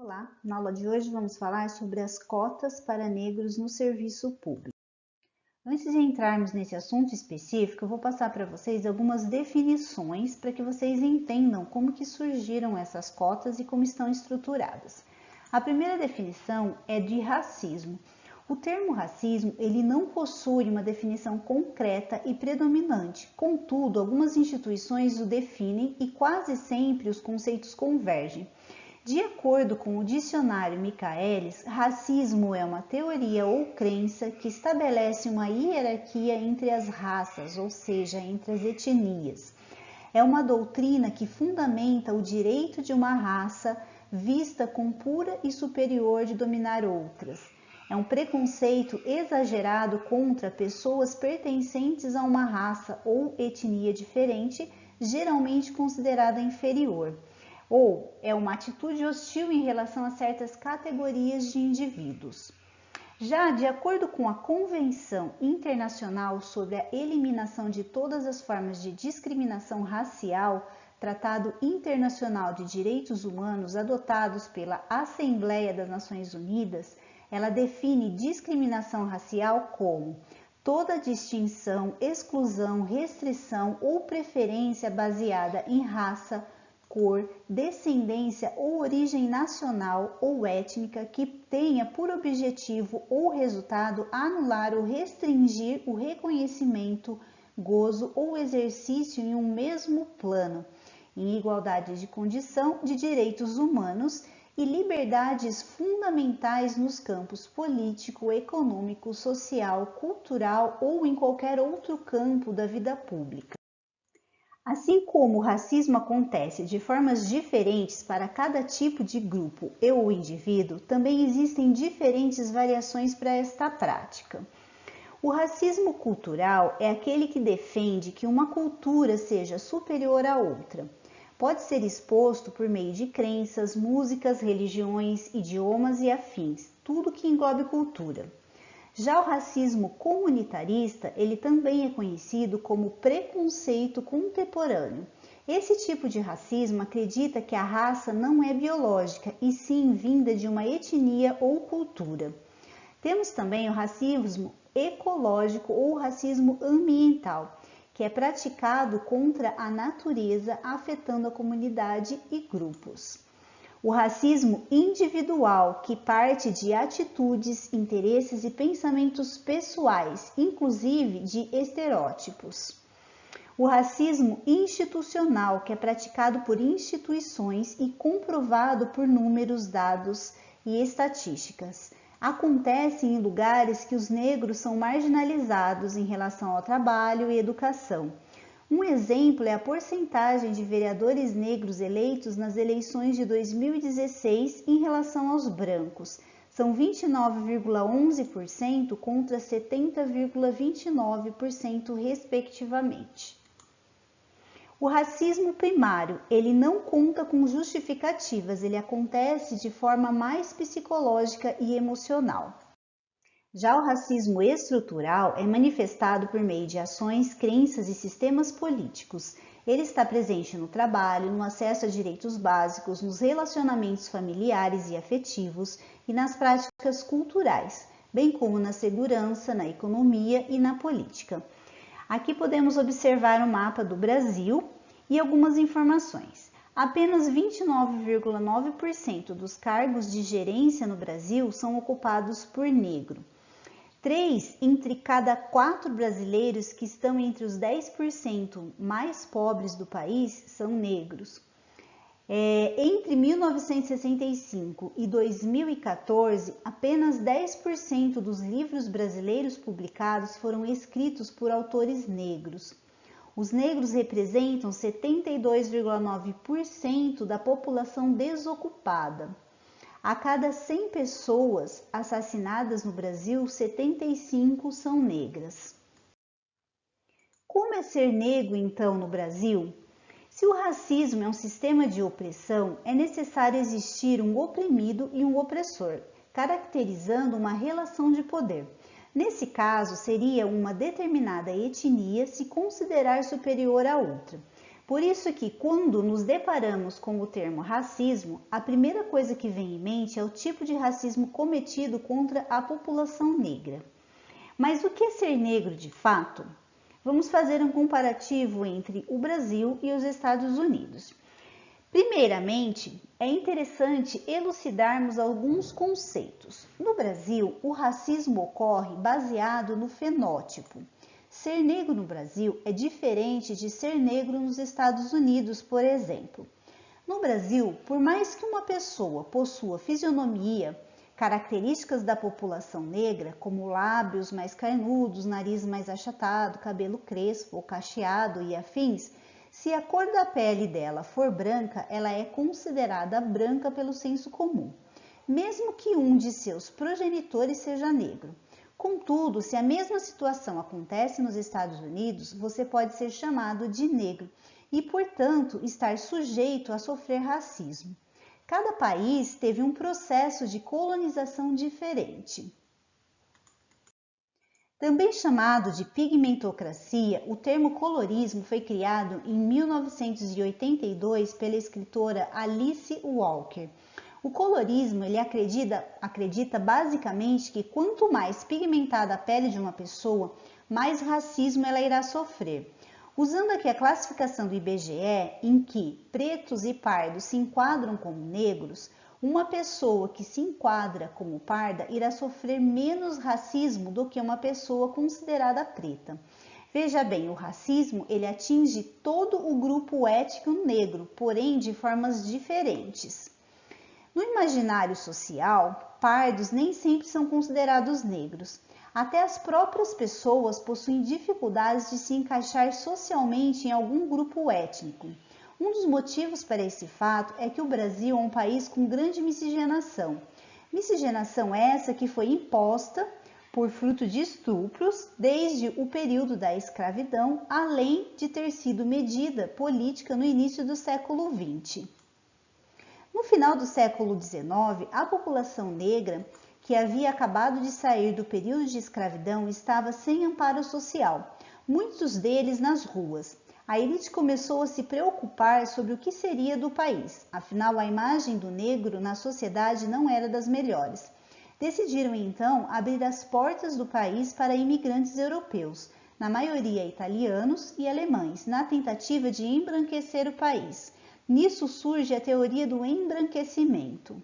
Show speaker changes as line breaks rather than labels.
Olá, na aula de hoje vamos falar sobre as cotas para negros no serviço público. Antes de entrarmos nesse assunto específico, eu vou passar para vocês algumas definições para que vocês entendam como que surgiram essas cotas e como estão estruturadas. A primeira definição é de racismo. O termo racismo, ele não possui uma definição concreta e predominante. Contudo, algumas instituições o definem e quase sempre os conceitos convergem. De acordo com o dicionário Michaelis, racismo é uma teoria ou crença que estabelece uma hierarquia entre as raças, ou seja, entre as etnias. É uma doutrina que fundamenta o direito de uma raça vista como pura e superior de dominar outras. É um preconceito exagerado contra pessoas pertencentes a uma raça ou etnia diferente, geralmente considerada inferior. Ou é uma atitude hostil em relação a certas categorias de indivíduos. Já de acordo com a Convenção Internacional sobre a Eliminação de Todas as Formas de Discriminação Racial, Tratado Internacional de Direitos Humanos adotados pela Assembleia das Nações Unidas, ela define discriminação racial como toda distinção, exclusão, restrição ou preferência baseada em raça, cor, descendência ou origem nacional ou étnica que tenha por objetivo ou resultado anular ou restringir o reconhecimento, gozo ou exercício em um mesmo plano, em igualdade de condição de direitos humanos e liberdades fundamentais nos campos político, econômico, social, cultural ou em qualquer outro campo da vida pública. Assim como o racismo acontece de formas diferentes para cada tipo de grupo ou indivíduo, também existem diferentes variações para esta prática. O racismo cultural é aquele que defende que uma cultura seja superior à outra. Pode ser exposto por meio de crenças, músicas, religiões, idiomas e afins, tudo que englobe cultura. Já o racismo comunitarista, ele também é conhecido como preconceito contemporâneo. Esse tipo de racismo acredita que a raça não é biológica, e sim vinda de uma etnia ou cultura. Temos também o racismo ecológico ou racismo ambiental, que é praticado contra a natureza, afetando a comunidade e grupos. O racismo individual, que parte de atitudes, interesses e pensamentos pessoais, inclusive de estereótipos. O racismo institucional, que é praticado por instituições e comprovado por números, dados e estatísticas. Acontece em lugares que os negros são marginalizados em relação ao trabalho e educação. Um exemplo é a porcentagem de vereadores negros eleitos nas eleições de 2016 em relação aos brancos. São 29,11% contra 70,29% respectivamente. O racismo primário, ele não conta com justificativas, ele acontece de forma mais psicológica e emocional. Já o racismo estrutural é manifestado por meio de ações, crenças e sistemas políticos. Ele está presente no trabalho, no acesso a direitos básicos, nos relacionamentos familiares e afetivos e nas práticas culturais, bem como na segurança, na economia e na política. Aqui podemos observar o mapa do Brasil e algumas informações. Apenas 29,9% dos cargos de gerência no Brasil são ocupados por negro. 3 entre cada 4 brasileiros que estão entre os 10% mais pobres do país são negros. Entre 1965 e 2014, apenas 10% dos livros brasileiros publicados foram escritos por autores negros. Os negros representam 72,9% da população desocupada. A cada 100 pessoas assassinadas no Brasil, 75 são negras. Como é ser negro, então, no Brasil? Se o racismo é um sistema de opressão, é necessário existir um oprimido e um opressor, caracterizando uma relação de poder. Nesse caso, seria uma determinada etnia se considerar superior à outra. Por isso que quando nos deparamos com o termo racismo, a primeira coisa que vem em mente é o tipo de racismo cometido contra a população negra. Mas o que é ser negro de fato? Vamos fazer um comparativo entre o Brasil e os Estados Unidos. Primeiramente, é interessante elucidarmos alguns conceitos. No Brasil, o racismo ocorre baseado no fenótipo. Ser negro no Brasil é diferente de ser negro nos Estados Unidos, por exemplo. No Brasil, por mais que uma pessoa possua fisionomia, características da população negra, como lábios mais carnudos, nariz mais achatado, cabelo crespo ou cacheado e afins, se a cor da pele dela for branca, ela é considerada branca pelo senso comum, mesmo que um de seus progenitores seja negro. Contudo, se a mesma situação acontece nos Estados Unidos, você pode ser chamado de negro e, portanto, estar sujeito a sofrer racismo. Cada país teve um processo de colonização diferente. Também chamado de pigmentocracia, o termo colorismo foi criado em 1982 pela escritora Alice Walker. O colorismo ele acredita basicamente que quanto mais pigmentada a pele de uma pessoa, mais racismo ela irá sofrer. Usando aqui a classificação do IBGE, em que pretos e pardos se enquadram como negros, uma pessoa que se enquadra como parda irá sofrer menos racismo do que uma pessoa considerada preta. Veja bem, o racismo ele atinge todo o grupo étnico negro, porém de formas diferentes. No imaginário social, pardos nem sempre são considerados negros. Até as próprias pessoas possuem dificuldades de se encaixar socialmente em algum grupo étnico. Um dos motivos para esse fato é que o Brasil é um país com grande miscigenação. Miscigenação essa que foi imposta por fruto de estupros desde o período da escravidão, além de ter sido medida política no início do século XX. No final do século XIX, a população negra, que havia acabado de sair do período de escravidão, estava sem amparo social, muitos deles nas ruas. A elite começou a se preocupar sobre o que seria do país, afinal a imagem do negro na sociedade não era das melhores. Decidiram então abrir as portas do país para imigrantes europeus, na maioria italianos e alemães, na tentativa de embranquecer o país. Nisso surge a teoria do embranquecimento.